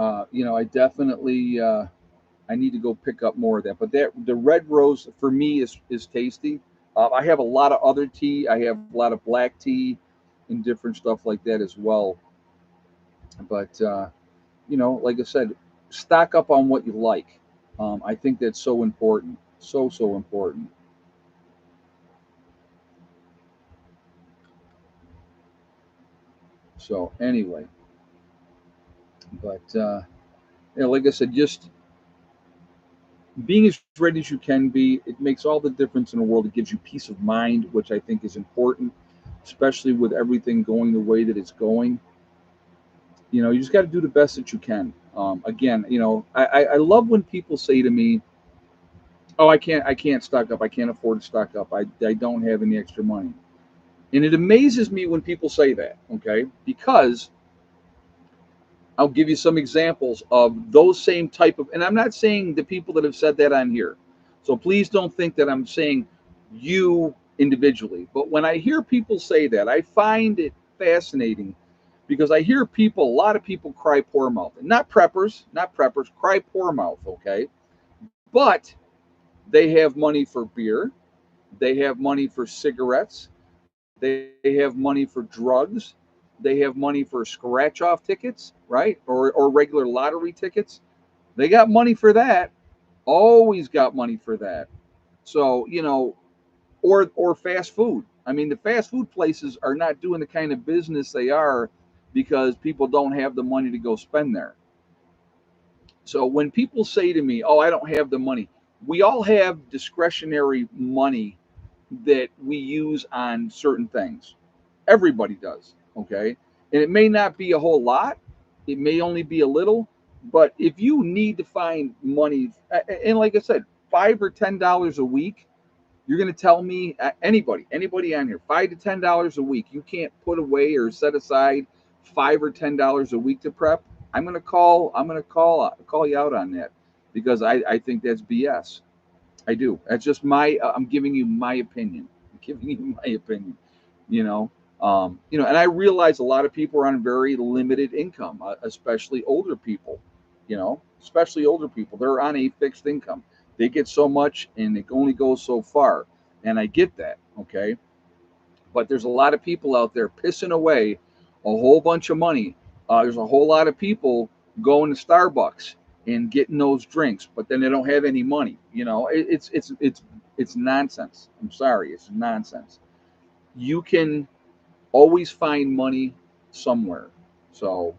I definitely I need to go pick up more of that. But that the Red Rose for me is tasty. I have a lot of other tea. I have a lot of black tea and different stuff like that as well. But like I said, stock up on what you like. I think that's so important. So important. So anyway, but like I said, just being as ready as you can be, it makes all the difference in the world. It gives you peace of mind, which I think is important, especially with everything going the way that it's going. You just got to do the best that you can. Again, I love when people say to me, "Oh, I can't stock up. I can't afford to stock up. I don't have any extra money." And it amazes me when people say that, okay? Because I'll give you some examples of those same type of, and I'm not saying the people that have said that on here. So please don't think that I'm saying you individually. But when I hear people say that, I find it fascinating because I hear people, a lot of people cry poor mouth. And not preppers, cry poor mouth, okay? But they have money for beer, they have money for cigarettes, they have money for drugs, they have money for scratch off tickets, right? Or regular lottery tickets. They got money for that. Always got money for that. So, or fast food. I mean, the fast food places are not doing the kind of business they are because people don't have the money to go spend there. So when people say to me, "Oh, I don't have the money," we all have discretionary money that we use on certain things. Everybody does, okay? And it may not be a whole lot, it may only be a little, but if you need to find money, and like I said, $5 or $10 a week, you're going to tell me anybody on here, $5 to $10 a week, you can't put away or set aside $5 or $10 a week to prep. I'm going to call you out on that because I think that's BS. I do. That's just I'm giving you my opinion. I'm giving you my opinion. You know, and I realize a lot of people are on very limited income, especially older people. especially older people. They're on a fixed income. They get so much and it only goes so far. And I get that, okay? But there's a lot of people out there pissing away a whole bunch of money. There's a whole lot of people going to Starbucks and getting those drinks, but then they don't have any money. It's nonsense. I'm sorry, it's nonsense. You can always find money somewhere. So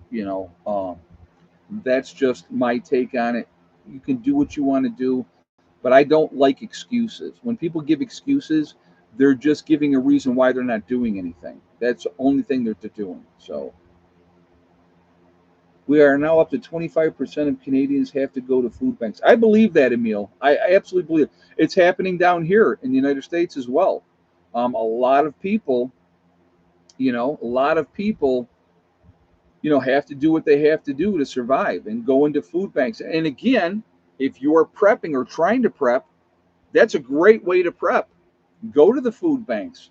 that's just my take on it. You can do what you want to do, but I don't like excuses. When people give excuses, they're just giving a reason why they're not doing anything. That's the only thing they're doing. So we are now up to 25% of Canadians have to go to food banks. I believe that, Emil. I absolutely believe it. It's happening down here in the United States as well. A lot of people, a lot of people have to do what they have to do to survive and go into food banks. And again, if you're prepping or trying to prep, that's a great way to prep. Go to the food banks.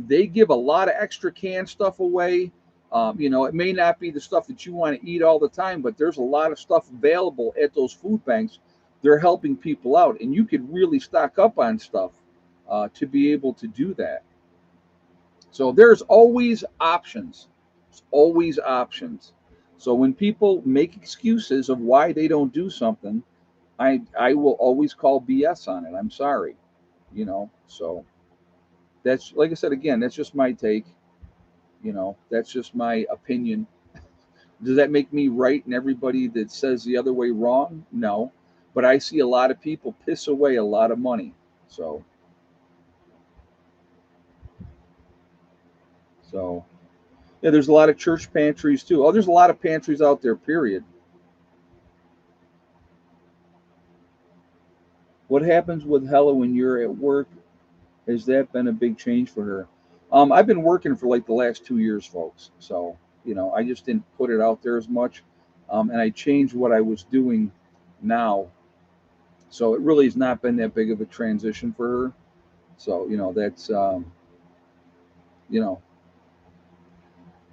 They give a lot of extra canned stuff away. It may not be the stuff that you want to eat all the time, but there's a lot of stuff available at those food banks. They're helping people out, and you could really stock up on stuff to be able to do that. So there's always options. There's always options. So when people make excuses of why they don't do something, I will always call BS on it. I'm sorry, So that's, like I said again, that's just my take. That's just my opinion. Does that make me right and everybody that says the other way wrong? No, but I see a lot of people piss away a lot of money. So yeah, there's a lot of church pantries too. Oh, there's a lot of pantries out there. Period. What happens with Hella when you're at work? Has that been a big change for her? I've been working for like the last 2 years, folks. So I just didn't put it out there as much, and I changed what I was doing now. So it really has not been that big of a transition for her. So that's you know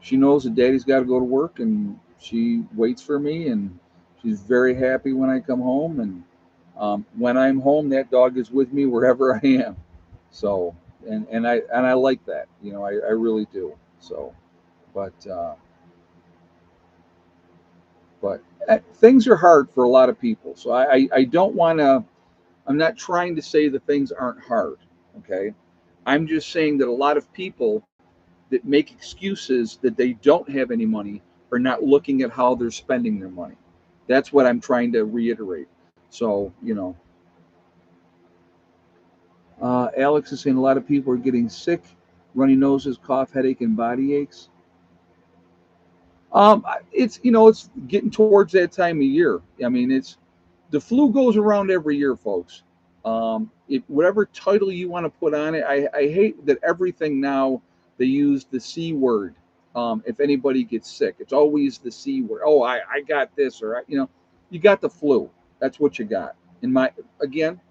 she knows that Daddy's got to go to work, and she waits for me, and she's very happy when I come home. And when I'm home, that dog is with me wherever I am. So and I like that. I really do. So, but things are hard for a lot of people. So I don't want to. I'm not trying to say that things aren't hard. Okay, I'm just saying that a lot of people that make excuses that they don't have any money are not looking at how they're spending their money. That's what I'm trying to reiterate. So Alex is saying a lot of people are getting sick, runny noses, cough, headache, and body aches. It's getting towards that time of year. I mean, it's the flu goes around every year, folks. Whatever title you want to put on it, I hate that everything now they use the C word. If anybody gets sick, it's always the C word. Oh, I got this, or you got the flu. That's what you got. In my again,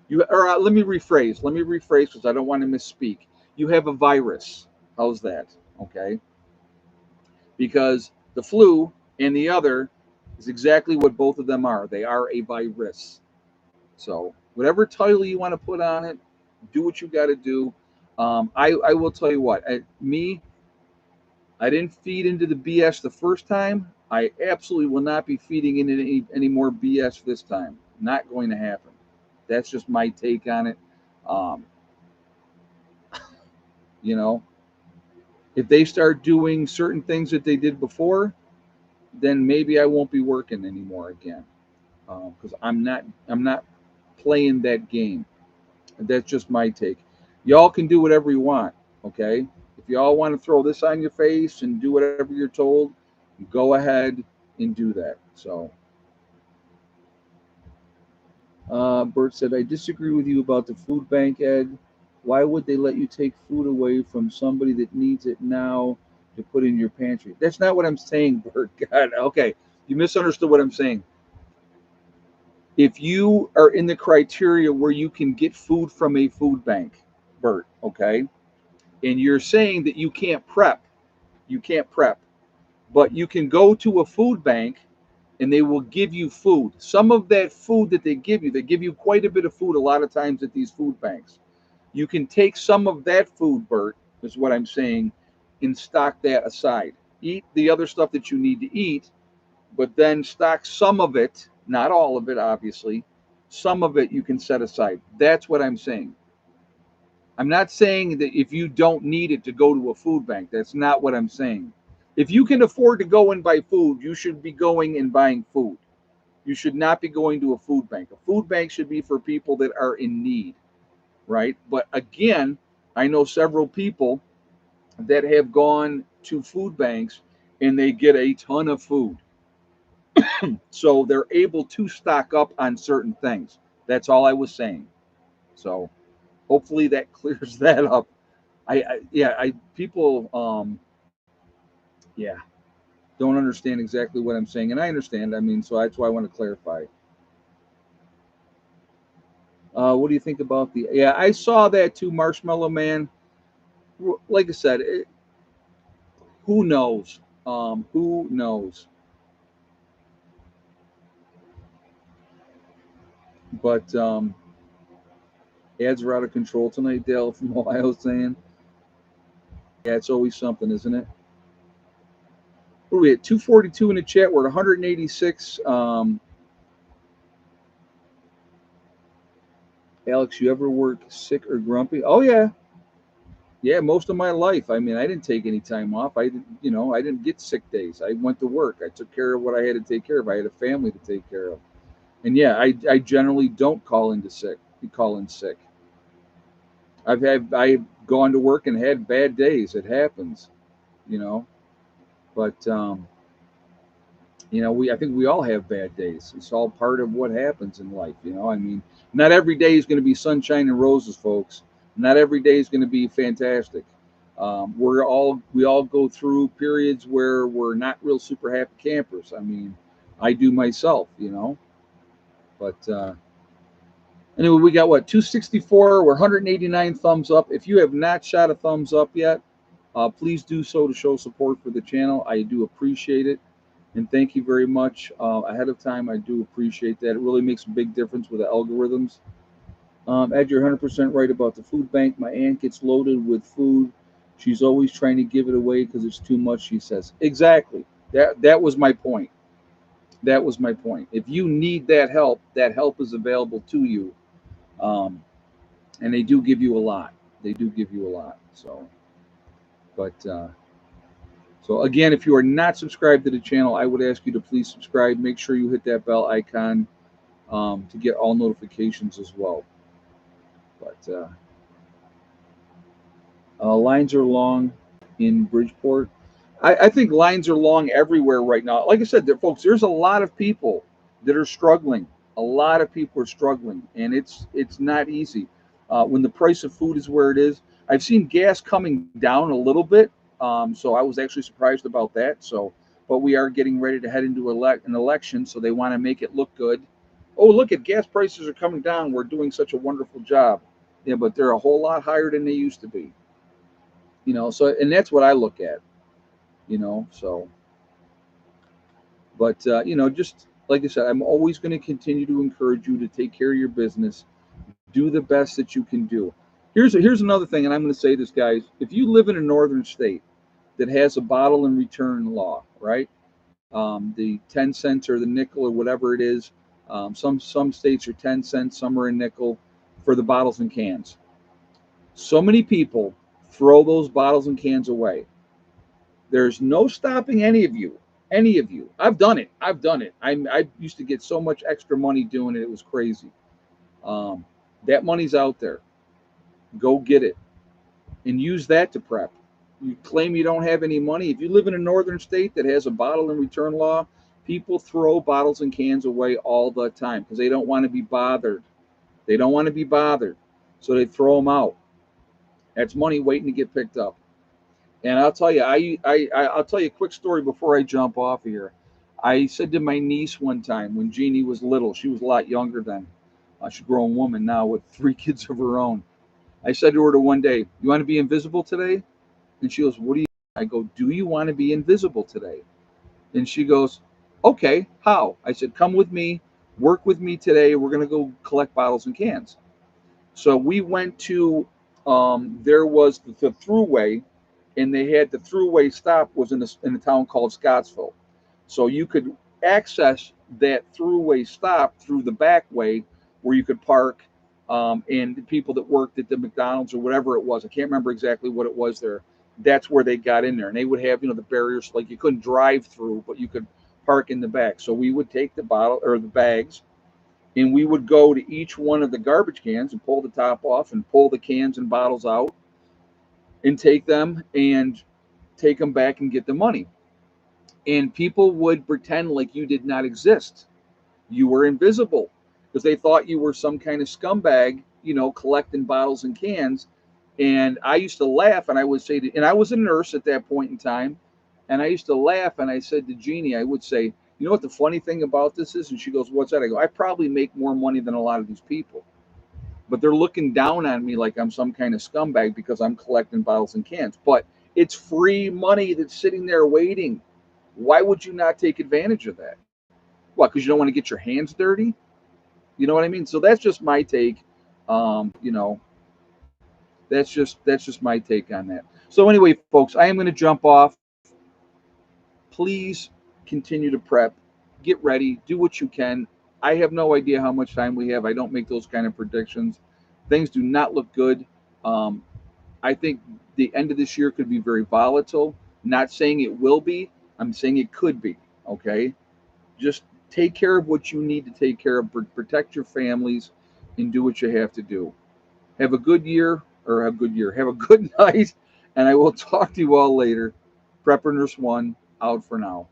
let me rephrase. Let me rephrase because I don't want to misspeak. You have a virus. How's that? Okay, because the flu and the other is exactly what both of them are. They are a virus. So whatever title you want to put on it, do what you got to do. I will tell you what. I didn't feed into the BS the first time. I absolutely will not be feeding into any more BS this time. Not going to happen. That's just my take on it. Um, you know, if they start doing certain things that they did before, then maybe I won't be working anymore again because I'm not playing that game. That's just my take. Y'all can do whatever you want, okay? If y'all want to throw this on your face and do whatever you're told, go ahead and do that. So, Bert said, I disagree with you about the food bank, Ed. Why would they let you take food away from somebody that needs it now to put in your pantry? That's not what I'm saying, Bert. God, okay. You misunderstood what I'm saying. If you are in the criteria where you can get food from a food bank, Bert, okay, and you're saying that you can't prep, but you can go to a food bank and they will give you food. Some of that food that they give you quite a bit of food a lot of times at these food banks. You can take some of that food, Bert, is what I'm saying, and stock that aside. Eat the other stuff that you need to eat, but then stock some of it, not all of it, obviously. Some of it you can set aside. That's what I'm saying. I'm not saying that if you don't need it to go to a food bank. That's not what I'm saying. If you can afford to go and buy food, you should be going and buying food. You should not be going to a food bank. A food bank should be for people that are in need, right? But again, I know several people that have gone to food banks and they get a ton of food. So they're able to stock up on certain things. That's all I was saying. So hopefully that clears that up. I people yeah, don't understand exactly what I'm saying, and I understand. I mean, so that's why I want to clarify. What do you think about the? Yeah, I saw that too, Marshmallow Man. Like I said, who knows? Who knows? But ads are out of control tonight, Dale from Ohio saying. Yeah, it's always something, isn't it? What are we at? 242 in the chat. We're at 186. Alex, you ever work sick or grumpy? Oh yeah, yeah. Most of my life. I mean, I didn't take any time off. I didn't, I didn't get sick days. I went to work. I took care of what I had to take care of. I had a family to take care of. And yeah, I generally don't call into sick. You call in sick. I've gone to work and had bad days. It happens, you know. But I think we all have bad days. It's all part of what happens in life. I mean, not every day is going to be sunshine and roses, folks. Not every day is going to be fantastic. We all go through periods where we're not real super happy campers. I mean, I do myself. But anyway, we got what, 264. We're 189 thumbs up. If you have not shot a thumbs up yet, please do so to show support for the channel. I do appreciate it. And thank you very much ahead of time. I do appreciate that. It really makes a big difference with the algorithms. Ed, you're 100% right about the food bank. My aunt gets loaded with food. She's always trying to give it away because it's too much, she says. Exactly. That was my point. That was my point. If you need that help is available to you. Um, and they do give you a lot. They do give you a lot. So again, if you are not subscribed to the channel, I would ask you to please subscribe. Make sure you hit that bell icon to get all notifications as well. But lines are long in Bridgeport. I think lines are long everywhere right now. Like I said, folks, there's a lot of people that are struggling. A lot of people are struggling, and it's not easy. When the price of food is where it is, I've seen gas coming down a little bit, so I was actually surprised about that. But we are getting ready to head into an election, so they want to make it look good. Oh, look at gas prices are coming down. We're doing such a wonderful job. Yeah, but they're a whole lot higher than they used to be. So and that's what I look at. So, but just like I said, I'm always going to continue to encourage you to take care of your business, do the best that you can do. Here's another thing, and I'm going to say this, guys. If you live in a northern state that has a bottle and return law, right? The 10 cents or the nickel or whatever it is. Some states are 10 cents, some are a nickel for the bottles and cans. So many people throw those bottles and cans away. There's no stopping any of you. Any of you. I've done it. I used to get so much extra money doing it. It was crazy. That money's out there. Go get it and use that to prep. You claim you don't have any money. If you live in a northern state that has a bottle and return law, people throw bottles and cans away all the time because they don't want to be bothered. They don't want to be bothered. So they throw them out. That's money waiting to get picked up. And I'll tell you, I'll tell you a quick story before I jump off here. I said to my niece one time when Jeannie was little, she was a lot younger then. She's a grown woman now with 3 kids of her own. I said to her one day, "You want to be invisible today?" And she goes, "What do you?" I go, "Do you want to be invisible today?" And she goes, Okay, how? I said, come with me, work with me today. We're going to go collect bottles and cans. So we went to, there was the throughway, and they had the throughway stop was in a town called Scottsville. So you could access that throughway stop through the back way where you could park, and the people that worked at the McDonald's or whatever it was, I can't remember exactly what it was there. That's where they got in there, and they would have, the barriers, like you couldn't drive through, but you could park in the back. So we would take the bottle or the bags, and we would go to each one of the garbage cans and pull the top off and pull the cans and bottles out and take them back and get the money. And people would pretend like you did not exist. You were invisible because they thought you were some kind of scumbag, collecting bottles and cans. And I used to laugh, and I would say, and I was a nurse at that point in time, and I used to laugh, and I said to Jeannie, I would say, you know what the funny thing about this is? And she goes, what's that? I go, I probably make more money than a lot of these people, but they're looking down on me like I'm some kind of scumbag because I'm collecting bottles and cans. But it's free money that's sitting there waiting. Why would you not take advantage of that? What? Because you don't want to get your hands dirty? You know what I mean? So that's just my take. Um, you know, that's just my take on that. So anyway, folks, I am going to jump off. Please continue to prep, get ready, do what you can. I have no idea how much time we have. I don't make those kind of predictions. Things do not look good. Um, I think the end of this year could be very volatile. Not saying it will be. I'm saying it could be. Okay, just take care of what you need to take care of. Protect your families, and do what you have to do. Have a good year, or have a good year. Have a good night, and I will talk to you all later. Prepper Nurse One out for now.